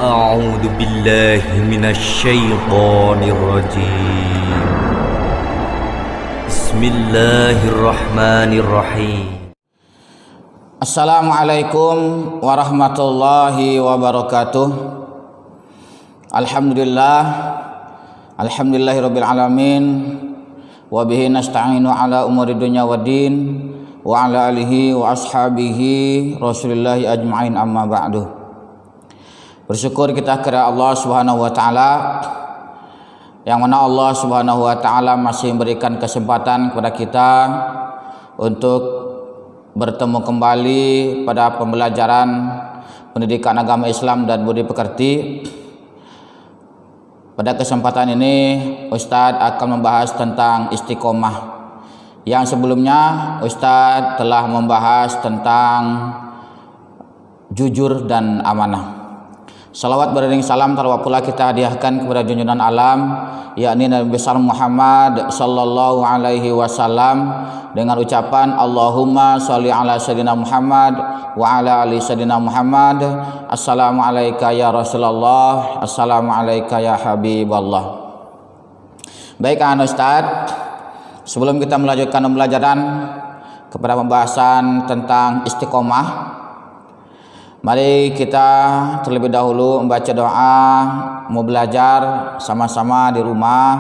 أعوذ بالله من الشيطان الرجيم بسم الله الرحمن الرحيم Assalamualaikum warahmatullahi wabarakatuh. Alhamdulillahirabbil alamin wa bihi nasta'inu ala umuri dunya waddin wa ala alihi wa ashabihi rasulillahi ajma'in, amma ba'du. Bersyukur kita kepada Allah Subhanahu wa taala, yang mana Allah Subhanahu wa taala masih memberikan kesempatan kepada kita untuk bertemu kembali pada pembelajaran pendidikan agama Islam dan budi pekerti. Pada kesempatan ini Ustadz akan membahas tentang istiqomah. Yang sebelumnya Ustadz telah membahas tentang jujur dan amanah. Salawat beriring salam taala pula kita hadiahkan kepada junjungan alam, yakni Nabi besar Muhammad sallallahu alaihi wasallam, dengan ucapan Allahumma sholli ala sayyidina Muhammad wa ala ali sayyidina Muhammad. Assalamu alayka ya Rasulullah, assalamu alayka ya Habiballah. Baik Ustaz, sebelum kita melanjutkan pembelajaran kepada pembahasan tentang istiqomah, mari kita terlebih dahulu membaca doa, mau belajar sama-sama di rumah,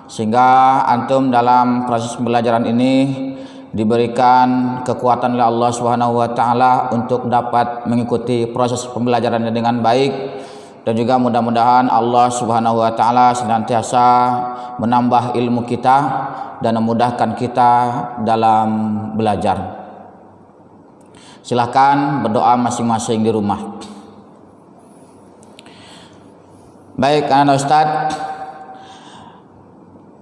sehingga antum dalam proses pembelajaran ini diberikan kekuatan oleh Allah Subhanahu wa taala untuk dapat mengikuti proses pembelajarannya dengan baik, dan juga mudah-mudahan Allah Subhanahu wa taala senantiasa menambah ilmu kita dan memudahkan kita dalam belajar. Silahkan berdoa masing-masing di rumah. Baik Ustadz,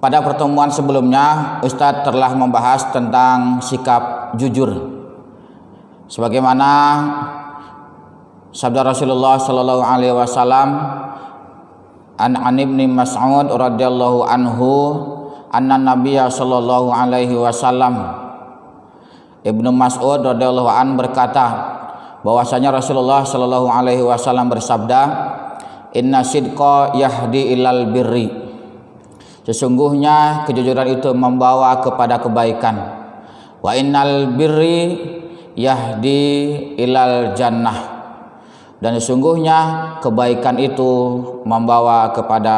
pada pertemuan sebelumnya Ustadz telah membahas tentang sikap jujur, sebagaimana sabda Rasulullah sallallahu alaihi wasallam an Ibnu Mas'ud radhiyallahu anhu anna Nabiyya sallallahu alaihi wasallam, Ibnu Mas'ud radhiyallahu an berkata bahwasanya Rasulullah sallallahu alaihi wasallam bersabda, inna sidqa yahdi ilal birri, sesungguhnya kejujuran itu membawa kepada kebaikan, wa innal birri yahdi ilal jannah, dan sesungguhnya kebaikan itu membawa kepada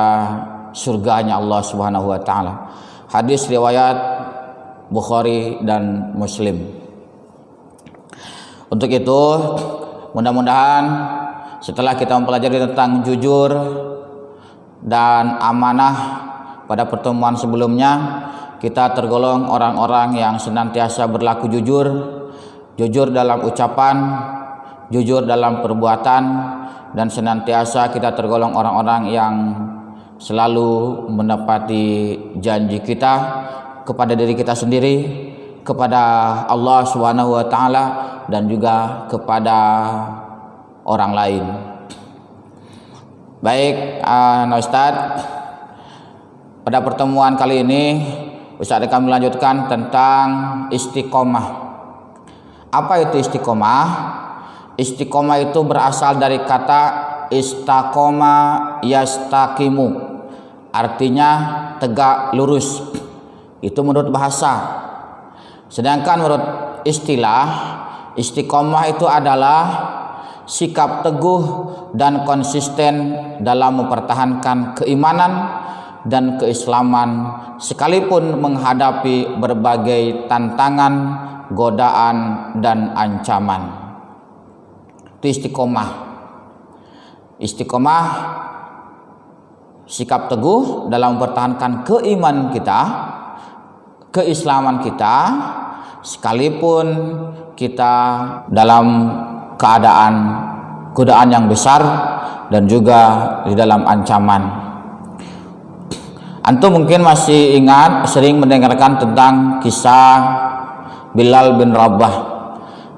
surganya Allah Subhanahu wa taala. Hadis riwayat Bukhari dan Muslim. Untuk itu, mudah-mudahan setelah kita mempelajari tentang jujur dan amanah pada pertemuan sebelumnya, kita tergolong orang-orang yang senantiasa berlaku jujur, jujur dalam ucapan, jujur dalam perbuatan, dan senantiasa kita tergolong orang-orang yang selalu menepati janji kita kepada diri kita sendiri, kepada Allah Subhanahu wa taala, dan juga kepada orang lain. Baik Ustadz, pada pertemuan kali ini Ustadz akan melanjutkan tentang istiqomah. Apa itu istiqomah? Istiqomah itu berasal dari kata istaqoma yastaqimu, artinya tegak lurus. Itu menurut bahasa. Sedangkan menurut istilah, istiqomah itu adalah sikap teguh dan konsisten dalam mempertahankan keimanan dan keislaman sekalipun menghadapi berbagai tantangan, godaan, dan ancaman. Itu istiqomah. Istiqomah sikap teguh dalam mempertahankan keimanan kita, keislaman kita, sekalipun kita dalam keadaan godaan yang besar dan juga di dalam ancaman. Antum mungkin masih ingat, sering mendengarkan tentang kisah Bilal bin Rabah.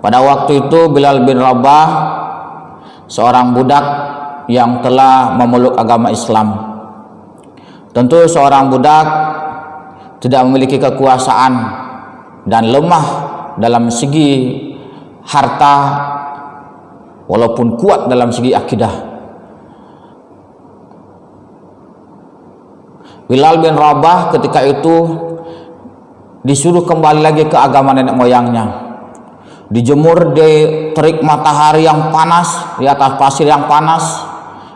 Pada waktu itu Bilal bin Rabah seorang budak yang telah memeluk agama Islam. Tentu seorang budak tidak memiliki kekuasaan dan lemah dalam segi harta, walaupun kuat dalam segi akidah. Bilal bin Rabah ketika itu disuruh kembali lagi ke agama nenek moyangnya. Dijemur di terik matahari yang panas, di atas pasir yang panas,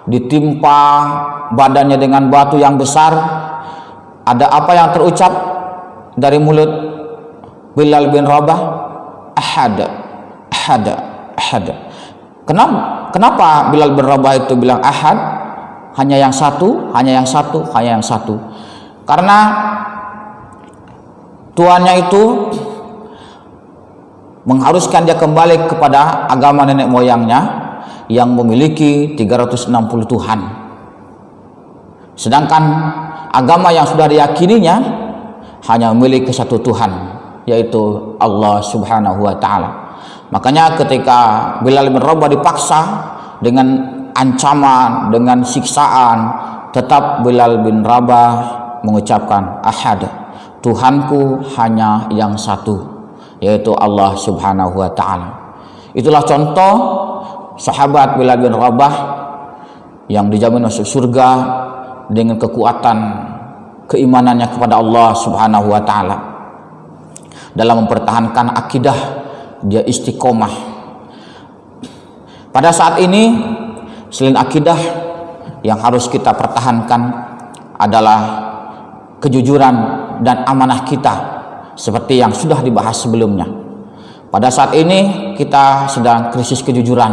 ditimpa badannya dengan batu yang besar. Ada apa yang terucap dari mulut Bilal bin Rabah? Ahad, ahad, ahad. Kenapa Bilal bin Rabah itu bilang ahad? Hanya yang satu, hanya yang satu, hanya yang satu. Karena tuannya itu mengharuskan dia kembali kepada agama nenek moyangnya yang memiliki 360 Tuhan. Sedangkan agama yang sudah diyakininya hanya memiliki satu Tuhan, yaitu Allah Subhanahu wa taala. Makanya ketika Bilal bin Rabah dipaksa dengan ancaman, dengan siksaan, tetap Bilal bin Rabah mengucapkan ahad, Tuhanku hanya yang satu, yaitu Allah Subhanahu wa taala. Itulah contoh sahabat Bilal bin Rabah yang dijamin masuk surga dengan kekuatan keimanannya kepada Allah Subhanahu wa taala. Dalam mempertahankan akidah, dia istiqomah. Pada saat ini selain akidah, yang harus kita pertahankan adalah kejujuran dan amanah kita, seperti yang sudah dibahas sebelumnya. Pada saat ini kita sedang krisis kejujuran,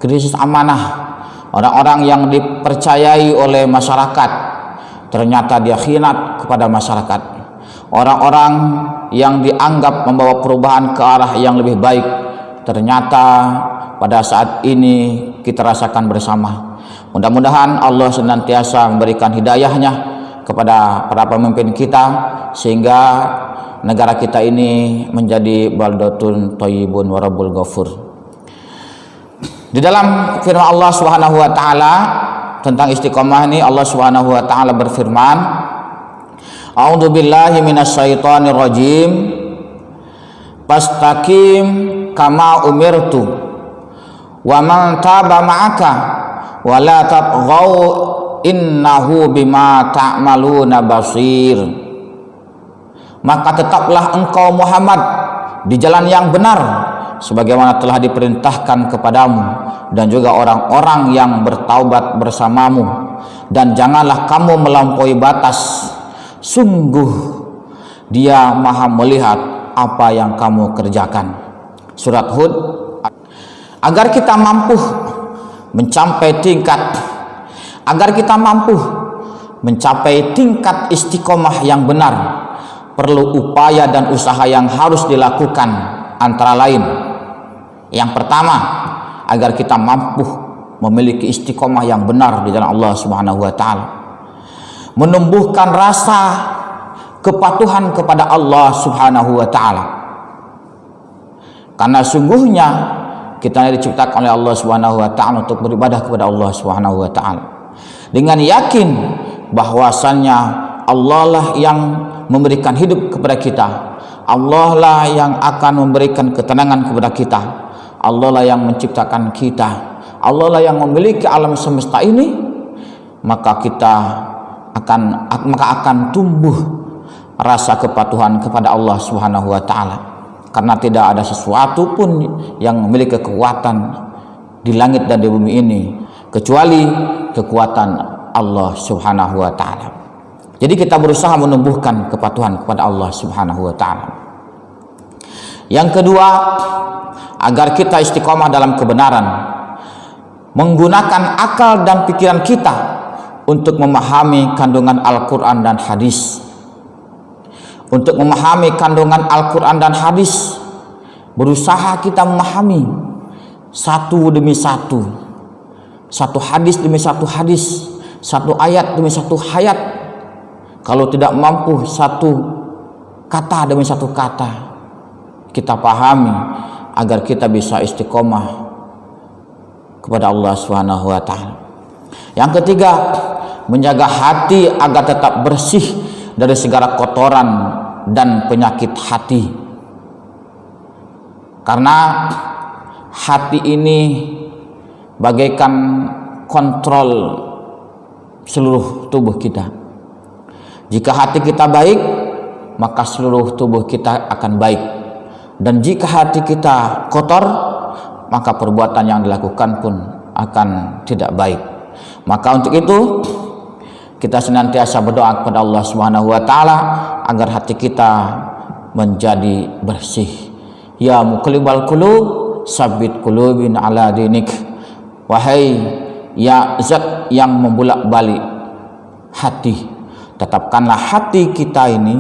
krisis amanah. Orang-orang yang dipercayai oleh masyarakat ternyata dia khianat kepada masyarakat. Orang-orang yang dianggap membawa perubahan ke arah yang lebih baik ternyata pada saat ini kita rasakan bersama. Mudah-mudahan Allah senantiasa memberikan hidayahnya kepada para pemimpin kita, sehingga negara kita ini menjadi baldatun thayyibun wa rabbul ghafur. Di dalam firman Allah Subhanahu wa taala tentang istiqomah ini, Allah Subhanahu wa taala berfirman, A'udzu billahi minasyaitonir rajim. Fastaqim kama umirtu wa man taba ma'aka wa la tabghaw innahu bima ta'maluna basir. Maka tetaplah engkau Muhammad di jalan yang benar sebagaimana telah diperintahkan kepadamu, dan juga orang-orang yang bertaubat bersamamu, dan janganlah kamu melampaui batas, sungguh Dia Maha melihat apa yang kamu kerjakan. Surat Hud. Agar kita mampu mencapai tingkat istiqomah yang benar, perlu upaya dan usaha yang harus dilakukan, antara lain, yang pertama, agar kita mampu memiliki istiqomah yang benar di jalan Allah Subhanahu wa taala, menumbuhkan rasa kepatuhan kepada Allah Subhanahu wa taala. Karena sungguhnya kita diciptakan oleh Allah Subhanahu wa taala untuk beribadah kepada Allah Subhanahu wa taala dengan yakin bahwasannya Allah lah yang memberikan hidup kepada kita, Allah lah yang akan memberikan ketenangan kepada kita, Allah lah yang menciptakan kita, Allah lah yang memiliki alam semesta ini. Maka kita akan tumbuh rasa kepatuhan kepada Allah Subhanahu wa taala, karena tidak ada sesuatu pun yang memiliki kekuatan di langit dan di bumi ini kecuali kekuatan Allah Subhanahu wa taala. Jadi kita berusaha menumbuhkan kepatuhan kepada Allah Subhanahu wa taala. Yang kedua, agar kita istiqomah dalam kebenaran, menggunakan akal dan pikiran kita untuk memahami kandungan Al-Quran dan hadis. Untuk memahami kandungan Al-Quran dan hadis, berusaha kita memahami satu demi satu, satu hadis demi satu hadis, satu ayat demi satu ayat. Kalau tidak mampu satu kata demi satu kata, kita pahami agar kita bisa istiqomah kepada Allah Subhanahu wa taala. Yang ketiga, menjaga hati agar tetap bersih dari segala kotoran dan penyakit hati. Karena hati ini bagaikan kontrol seluruh tubuh kita. Jika hati kita baik, maka seluruh tubuh kita akan baik. Dan jika hati kita kotor, maka perbuatan yang dilakukan pun akan tidak baik. Maka untuk itu kita senantiasa berdoa kepada Allah Subhanahu wa taala agar hati kita menjadi bersih. Ya muqallibal qulub, sabbit qulubina ala dinik. Wahai ya zat yang membulak-balik hati, tetapkanlah hati kita ini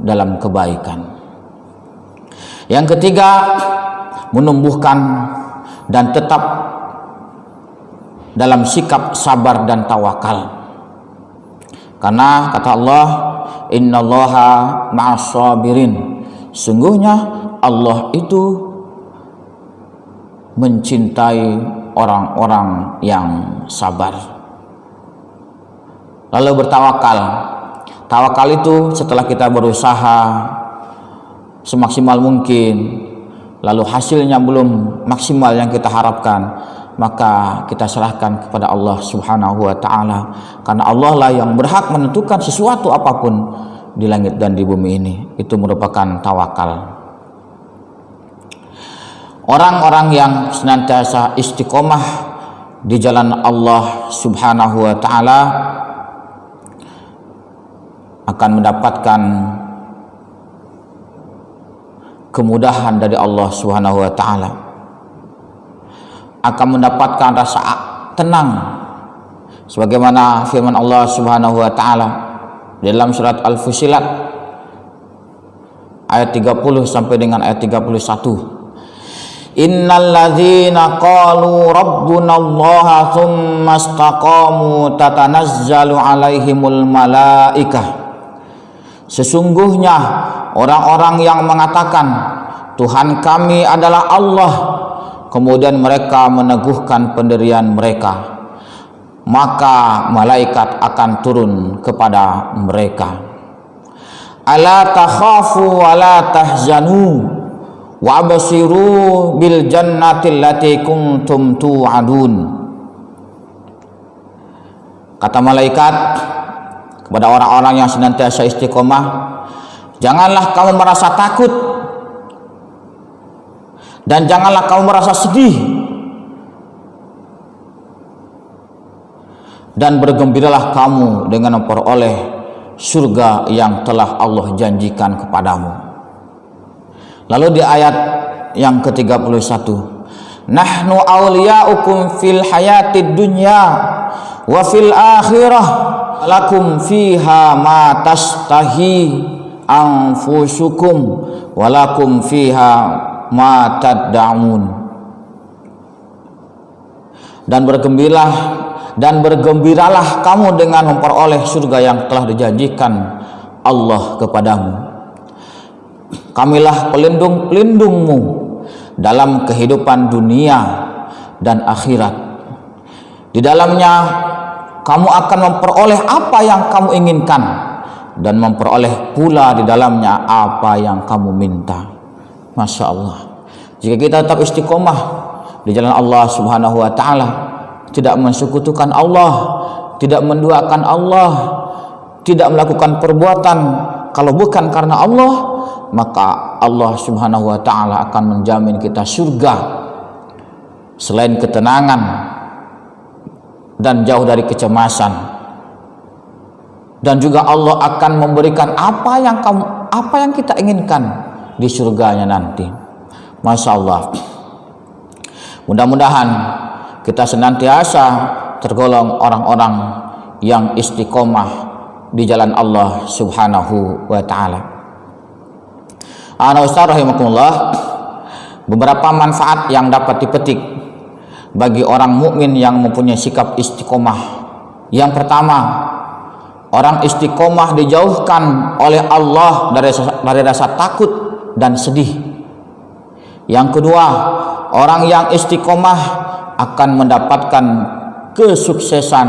dalam kebaikan. Yang ketiga, menumbuhkan dan tetap dalam sikap sabar dan tawakal. Karena kata Allah, innallaha ma'as sabirin. Sungguhnya Allah itu mencintai orang-orang yang sabar. Lalu bertawakal. Tawakal itu setelah kita berusaha semaksimal mungkin, lalu hasilnya belum maksimal yang kita harapkan, maka kita serahkan kepada Allah Subhanahu wa taala, karena Allah lah yang berhak menentukan sesuatu apapun di langit dan di bumi ini. Itu merupakan tawakal. Orang-orang yang senantiasa istiqomah di jalan Allah Subhanahu wa taala akan mendapatkan kemudahan dari Allah Subhanahu wa taala, akan mendapatkan rasa tenang sebagaimana firman Allah Subhanahu wa taala dalam surat Al-Fussilat ayat 30 sampai dengan ayat 31. Innalladzina qalu rabbunallaha tsumma istaqamu tatanazzalu alaihimul malaikah. Sesungguhnya orang-orang yang mengatakan Tuhan kami adalah Allah, kemudian mereka meneguhkan pendirian mereka, maka malaikat akan turun kepada mereka. Ala takhafu wa la tahzanu wa absiru bil jannati allati kuntum tu'adun. Kata malaikat kepada orang-orang yang senantiasa istiqomah, janganlah kamu merasa takut dan janganlah kamu merasa sedih, dan bergembiralah kamu dengan memperoleh surga yang telah Allah janjikan kepadamu. Lalu di ayat yang ke-31, nahnu awliya'ukum fil hayatid dunya wa fil akhirah lakum fiha ma tastahi anfusukum wa lakum fiha ma tad'amun. Dan bergembiralah kamu dengan memperoleh surga yang telah dijanjikan Allah kepadamu. Kamilah pelindung-pelindungmu dalam kehidupan dunia dan akhirat. Di dalamnya kamu akan memperoleh apa yang kamu inginkan, dan memperoleh pula di dalamnya apa yang kamu minta. Masya Allah. Jika kita tetap istiqomah di jalan Allah Subhanahu wa taala, tidak mensekutukan Allah, tidak menduakan Allah, tidak melakukan perbuatan kalau bukan karena Allah, maka Allah Subhanahu wa taala akan menjamin kita surga selain ketenangan dan jauh dari kecemasan. Dan juga Allah akan memberikan apa yang kita inginkan di surganya nanti. Masya Allah. Mudah-mudahan kita senantiasa tergolong orang-orang yang istiqomah di jalan Allah Subhanahu wa taala. Ana Ustaz rahimakumullah, beberapa manfaat yang dapat dipetik bagi orang mukmin yang mempunyai sikap istiqomah. Yang pertama, orang istiqomah dijauhkan oleh Allah dari rasa takut dan sedih. Yang kedua, orang yang istiqomah akan mendapatkan kesuksesan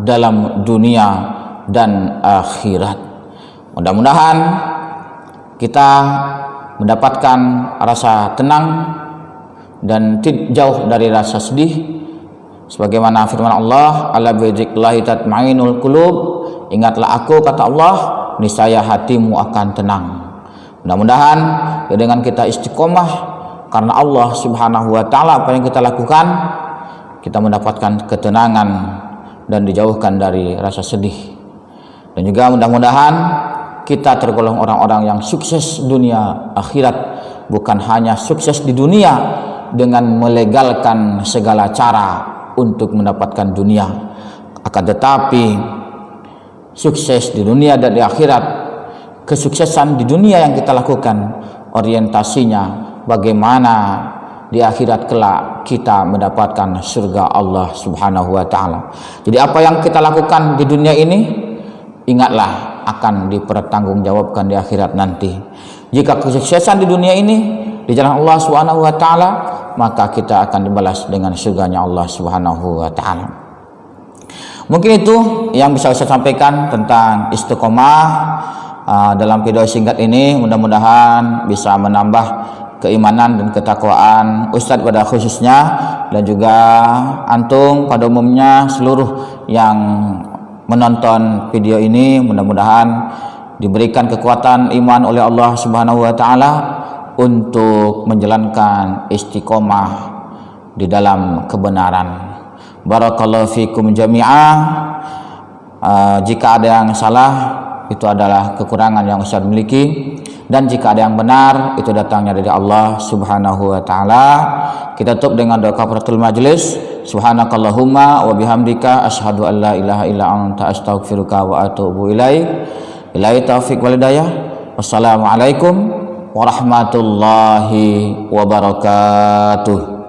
dalam dunia dan akhirat. Mudah-mudahan kita mendapatkan rasa tenang dan jauh dari rasa sedih, sebagaimana firman Allah, ala bidzikrillahi tatma'innul qulub, Ingatlah aku, kata Allah, niscaya hatimu akan tenang. Mudah-mudahan dengan kita istiqomah karena Allah Subhanahu wa taala, apa yang kita lakukan, kita mendapatkan ketenangan dan dijauhkan dari rasa sedih. Dan juga mudah-mudahan kita tergolong orang-orang yang sukses dunia akhirat, bukan hanya sukses di dunia dengan melegalkan segala cara untuk mendapatkan dunia, akan tetapi sukses di dunia dan di akhirat. Kesuksesan di dunia yang kita lakukan orientasinya bagaimana di akhirat kelak kita mendapatkan surga Allah Subhanahu wa taala. Jadi apa yang kita lakukan di dunia ini, ingatlah akan dipertanggungjawabkan di akhirat nanti. Jika kesuksesan di dunia ini di jalan Allah Subhanahu wa taala, maka kita akan dibalas dengan surganya Allah Subhanahu wa taala. Mungkin itu yang bisa saya sampaikan tentang istiqomah dalam video singkat ini. Mudah-mudahan bisa menambah keimanan dan ketakwaan Ustadz pada khususnya, dan juga antum pada umumnya, seluruh yang menonton video ini. Mudah-mudahan diberikan kekuatan iman oleh Allah Subhanahu wa taala untuk menjalankan istiqomah di dalam kebenaran. Barakallahu fikum jami'ah. Jika ada yang salah, itu adalah kekurangan yang Ustaz miliki, dan jika ada yang benar, itu datangnya dari Allah Subhanahu wa taala. Kita tutup dengan doa kafaratul majlis. Subhanakallahumma wa bihamdika asyhadu an la ilaha illa anta astaghfiruka wa atubu ilaik. Billahi taufiq wal hidayah. Wassalamualaikum warahmatullahi wabarakatuh.